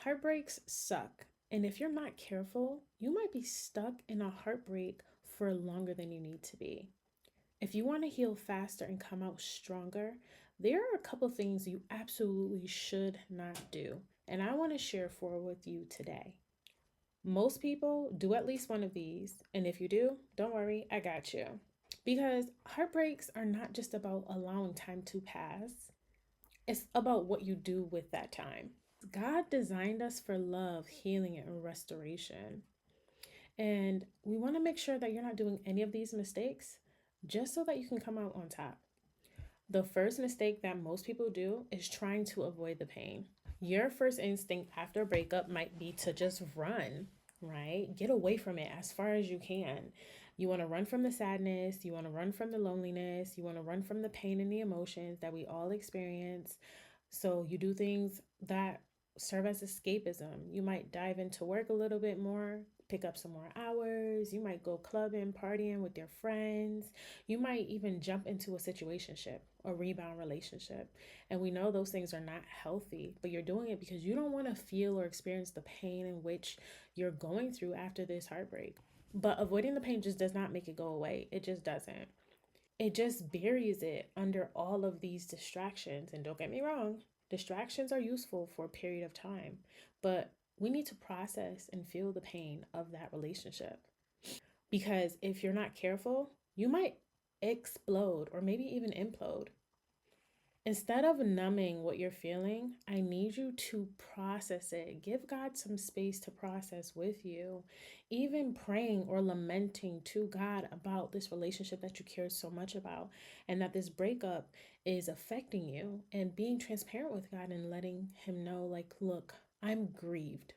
Heartbreaks suck. And if you're not careful, you might be stuck in a heartbreak for longer than you need to be. If you want to heal faster and come out stronger, there are a couple things you absolutely should not do. And I want to share four with you today. Most people do at least one of these. And if you do, don't worry, I got you. Because heartbreaks are not just about allowing time to pass, it's about what you do with that time. God designed us for love, healing, and restoration. And we want to make sure that you're not doing any of these mistakes just so that you can come out on top. The first mistake that most people do is trying to avoid the pain. Your first instinct after a breakup might be to just run, right? Get away from it as far as you can. You want to run from the sadness, you want to run from the loneliness, you want to run from the pain and the emotions that we all experience. So you do things that serve as escapism. You might dive into work a little bit more, pick up some more hours. You might go clubbing, partying with your friends. You might even jump into a situationship, a rebound relationship. And we know those things are not healthy, but you're doing it because you don't want to feel or experience the pain in which you're going through after this heartbreak. But avoiding the pain just does not make it go away. It just doesn't. It just buries it under all of these distractions. And don't get me wrong, distractions are useful for a period of time, but we need to process and feel the pain of that relationship. Because if you're not careful, you might explode or maybe even implode. Instead of numbing what you're feeling, I need you to process it. Give God some space to process with you. Even praying or lamenting to God about this relationship that you care so much about and that this breakup is affecting you, and being transparent with God and letting Him know, like, look, I'm grieved.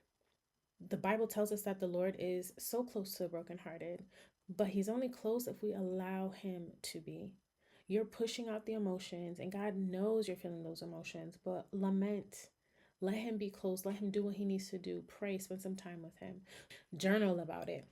The Bible tells us that the Lord is so close to the brokenhearted, but He's only close if we allow Him to be. You're pushing out the emotions, and God knows you're feeling those emotions, but lament. Let Him be close. Let Him do what He needs to do. Pray, spend some time with Him. Journal about it.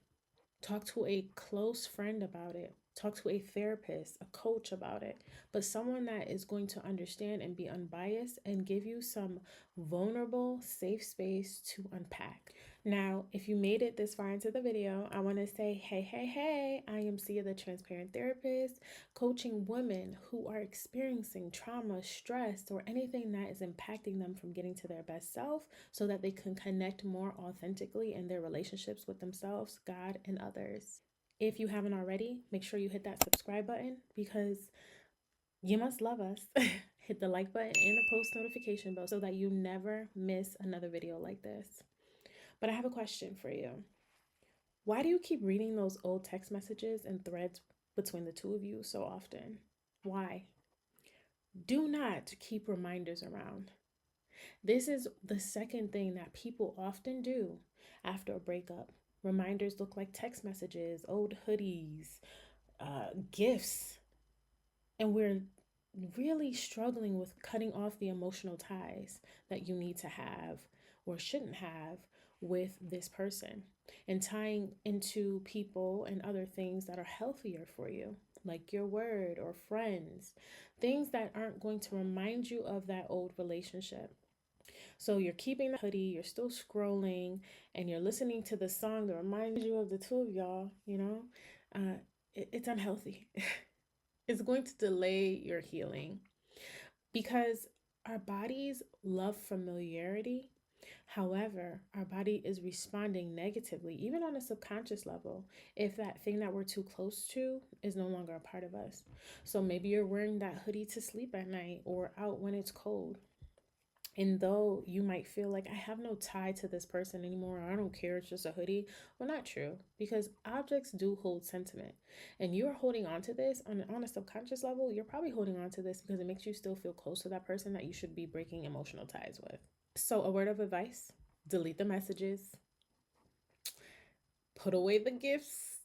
Talk to a close friend about it. Talk to a therapist, a coach about it, but someone that is going to understand and be unbiased and give you some vulnerable, safe space to unpack. Now, if you made it this far into the video, I want to say, hey, I am Sia, the transparent therapist, coaching women who are experiencing trauma, stress, or anything that is impacting them from getting to their best self so that they can connect more authentically in their relationships with themselves, God, and others. If you haven't already, make sure you hit that subscribe button because you must love us. Hit the like button and the post notification bell so that you never miss another video like this. But I have a question for you. Why do you keep reading those old text messages and threads between the two of you so often? Why? Do not keep reminders around. This is the second thing that people often do after a breakup. Reminders look like text messages, old hoodies, gifts, and we're really struggling with cutting off the emotional ties that you need to have or shouldn't have with this person and tying into people and other things that are healthier for you, like your word or friends, things that aren't going to remind you of that old relationship. So you're keeping the hoodie, you're still scrolling, and you're listening to the song that reminds you of the two of y'all, it's unhealthy. It's going to delay your healing because our bodies love familiarity. However, our body is responding negatively, even on a subconscious level, if that thing that we're too close to is no longer a part of us. So maybe you're wearing that hoodie to sleep at night or out when it's cold. And though you might feel like I have no tie to this person anymore, or I don't care, it's just a hoodie. Well, not true, because objects do hold sentiment. And you're holding on to this on a subconscious level. You're probably holding on to this because it makes you still feel close to that person that you should be breaking emotional ties with. So, a word of advice: delete the messages, put away the gifts,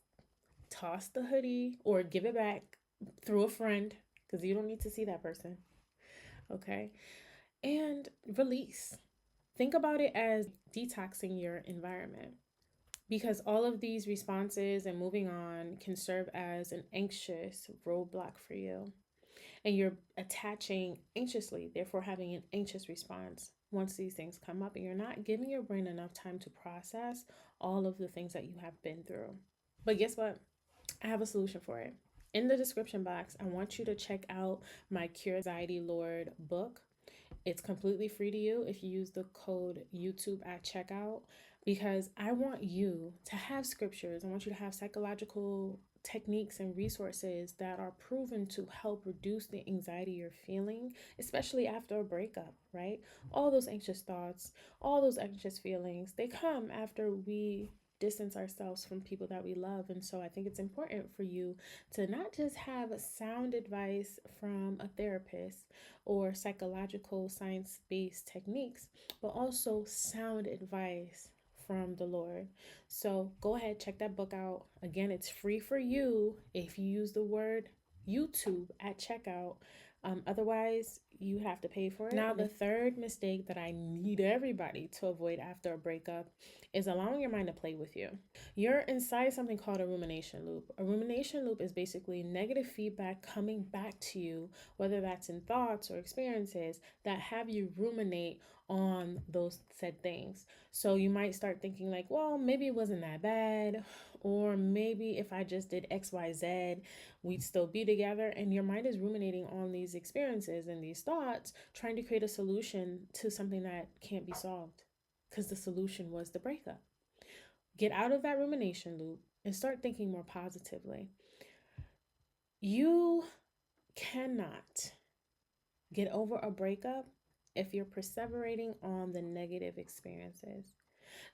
toss the hoodie, or give it back through a friend because you don't need to see that person. Okay? And release. Think about it as detoxing your environment because all of these responses and moving on can serve as an anxious roadblock for you. And you're attaching anxiously, therefore having an anxious response. once these things come up, and you're not giving your brain enough time to process all of the things that you have been through. But guess what? I have a solution for it. In the description box, I want you to check out my Cure Anxiety Lord book. It's completely free to you if you use the code YouTube at checkout, because I want you to have scriptures. I want you to have psychological techniques and resources that are proven to help reduce the anxiety you're feeling, especially after a breakup, right? All those anxious thoughts, all those anxious feelings, they come after we distance ourselves from people that we love. And so I think it's important for you to not just have sound advice from a therapist or psychological science based techniques, but also sound advice from the Lord. So go ahead, check that book out. Again, it's free for you if you use the word YouTube at checkout. Otherwise, you have to pay for it. Now, the third mistake that I need everybody to avoid after a breakup is allowing your mind to play with you. You're inside something called a rumination loop. A rumination loop is basically negative feedback coming back to you, whether that's in thoughts or experiences that have you ruminate on those said things. So you might start thinking like, well, maybe it wasn't that bad, or maybe if I just did XYZ, we'd still be together. And your mind is ruminating on these experiences and these thoughts, trying to create a solution to something that can't be solved because the solution was the breakup. Get out of that rumination loop and start thinking more positively. You cannot get over a breakup if you're perseverating on the negative experiences.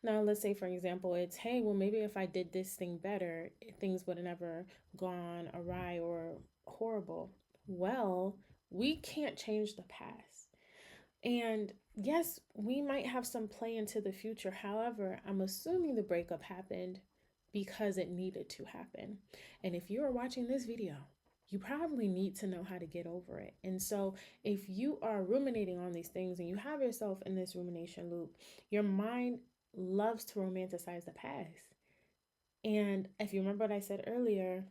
Now, let's say, for example, it's, hey, well, maybe if I did this thing better, things would have never gone awry or horrible. Well, we can't change the past. And yes, we might have some play into the future. However, I'm assuming the breakup happened because it needed to happen. And if you are watching this video, you probably need to know how to get over it. And so, if you are ruminating on these things and you have yourself in this rumination loop, your mind loves to romanticize the past. And if you remember what I said earlier,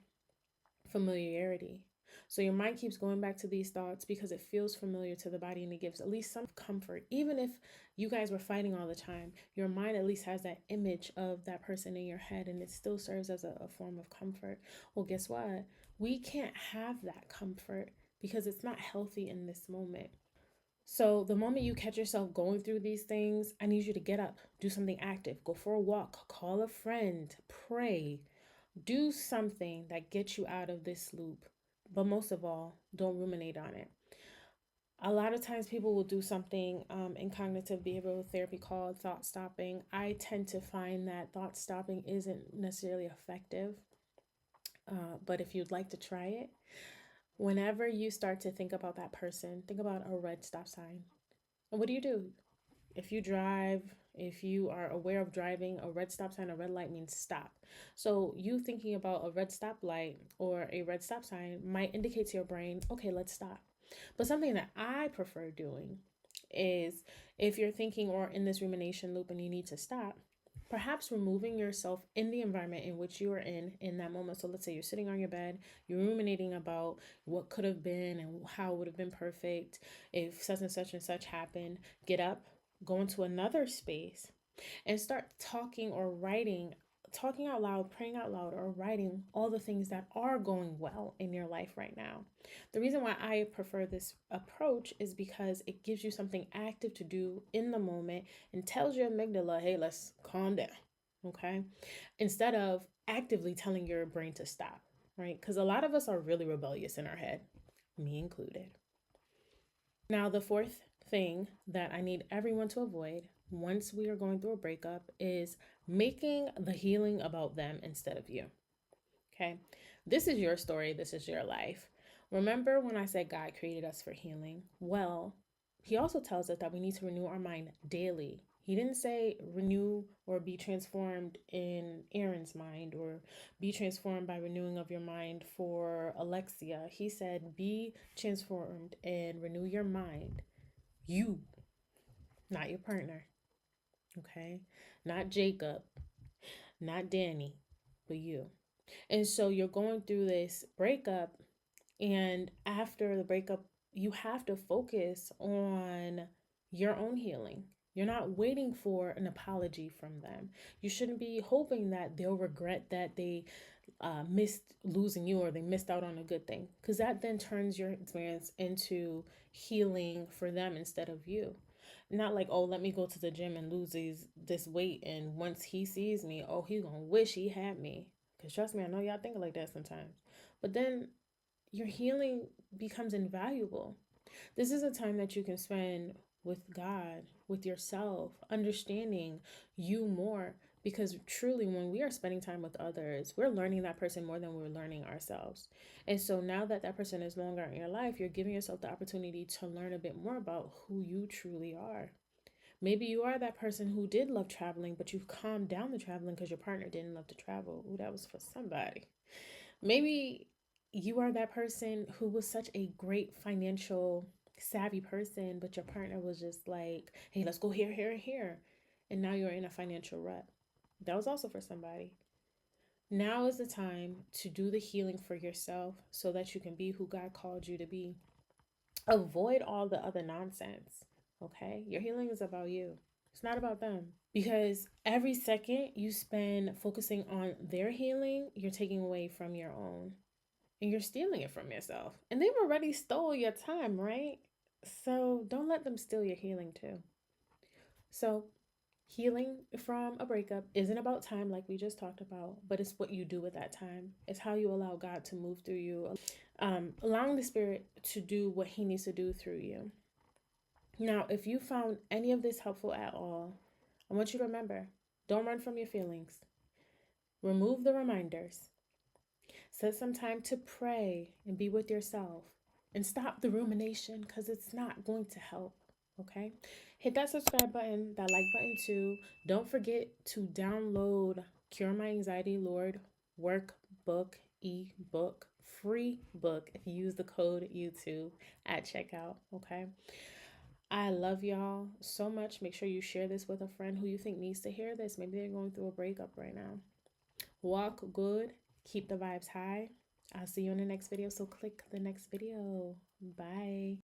familiarity. So your mind keeps going back to these thoughts because it feels familiar to the body, and it gives at least some comfort. Even if you guys were fighting all the time, your mind at least has that image of that person in your head, and it still serves as a form of comfort. Well, guess what? We can't have that comfort because it's not healthy in this moment. So the moment you catch yourself going through these things, I need you to get up, do something active, go for a walk, call a friend, pray, do something that gets you out of this loop. But most of all, don't ruminate on it. A lot of times people will do something in cognitive behavioral therapy called thought stopping. I tend to find that thought stopping isn't necessarily effective. But if you'd like to try it, whenever you start to think about that person, think about a red stop sign. And what do? If you drive, if you are aware of driving, a red stop sign, a red light means stop. So you thinking about a red stop light or a red stop sign might indicate to your brain, okay, let's stop. But something that I prefer doing is, if you're thinking or in this rumination loop and you need to stop, perhaps removing yourself in the environment in which you are in that moment. So let's say you're sitting on your bed, you're ruminating about what could have been and how it would have been perfect if such and such happened. Get up, go into another space, and start talking or writing, talking out loud, praying out loud, or writing all the things that are going well in your life right now. The reason why I prefer this approach is because it gives you something active to do in the moment and tells your amygdala, hey, let's calm down, okay? Instead of actively telling your brain to stop, right? Because a lot of us are really rebellious in our head, me included. Now, the fourth thing that I need everyone to avoid once we are going through a breakup is making the healing about them instead of you. Okay? This is your story, this is your life. Remember when I said God created us for healing? Well, He also tells us that we need to renew our mind daily. He didn't say renew or be transformed in Aaron's mind, or be transformed by renewing of your mind for Alexia. He said be transformed and renew your mind. You, not your partner. Okay? Not Jacob, not Danny, but you. And so you're going through this breakup, and after the breakup, you have to focus on your own healing. You're not waiting for an apology from them. You shouldn't be hoping that they'll regret that they missed losing you or they missed out on a good thing, because that then turns your experience into healing for them instead of you. Not like, oh, let me go to the gym and lose this weight, and once he sees me, oh, he's gonna wish he had me. Because trust me, I know y'all think like that sometimes. But then your healing becomes invaluable. This is a time that you can spend with God, with yourself, understanding you more. Because truly, when we are spending time with others, we're learning that person more than we're learning ourselves. And so now that that person is no longer in your life, you're giving yourself the opportunity to learn a bit more about who you truly are. Maybe you are that person who did love traveling, but you've calmed down the traveling because your partner didn't love to travel. Ooh, that was for somebody. Maybe you are that person who was such a great financial savvy person, but your partner was just like, hey, let's go here, here, and here. And now you're in a financial rut. That was also for somebody. Now is the time to do the healing for yourself so that you can be who God called you to be. Avoid all the other nonsense. Okay? Your healing is about you. It's not about them. Because every second you spend focusing on their healing, you're taking away from your own. And you're stealing it from yourself. And they've already stole your time, right? So don't let them steal your healing too. So, healing from a breakup isn't about time like we just talked about, but it's what you do with that time. It's how you allow God to move through you, allowing the Spirit to do what He needs to do through you. Now, if you found any of this helpful at all, I want you to remember, don't run from your feelings. Remove the reminders. Set some time to pray and be with yourself. And stop the rumination because it's not going to help. Okay? Hit that subscribe button, that like button too. Don't forget to download Cure My Anxiety Lord workbook, ebook, free book if you use the code YouTube at checkout. Okay? I love y'all so much. Make sure you share this with a friend who you think needs to hear this. Maybe they're going through a breakup right now. Walk good. Keep the vibes high. I'll see you in the next video. So click the next video. Bye.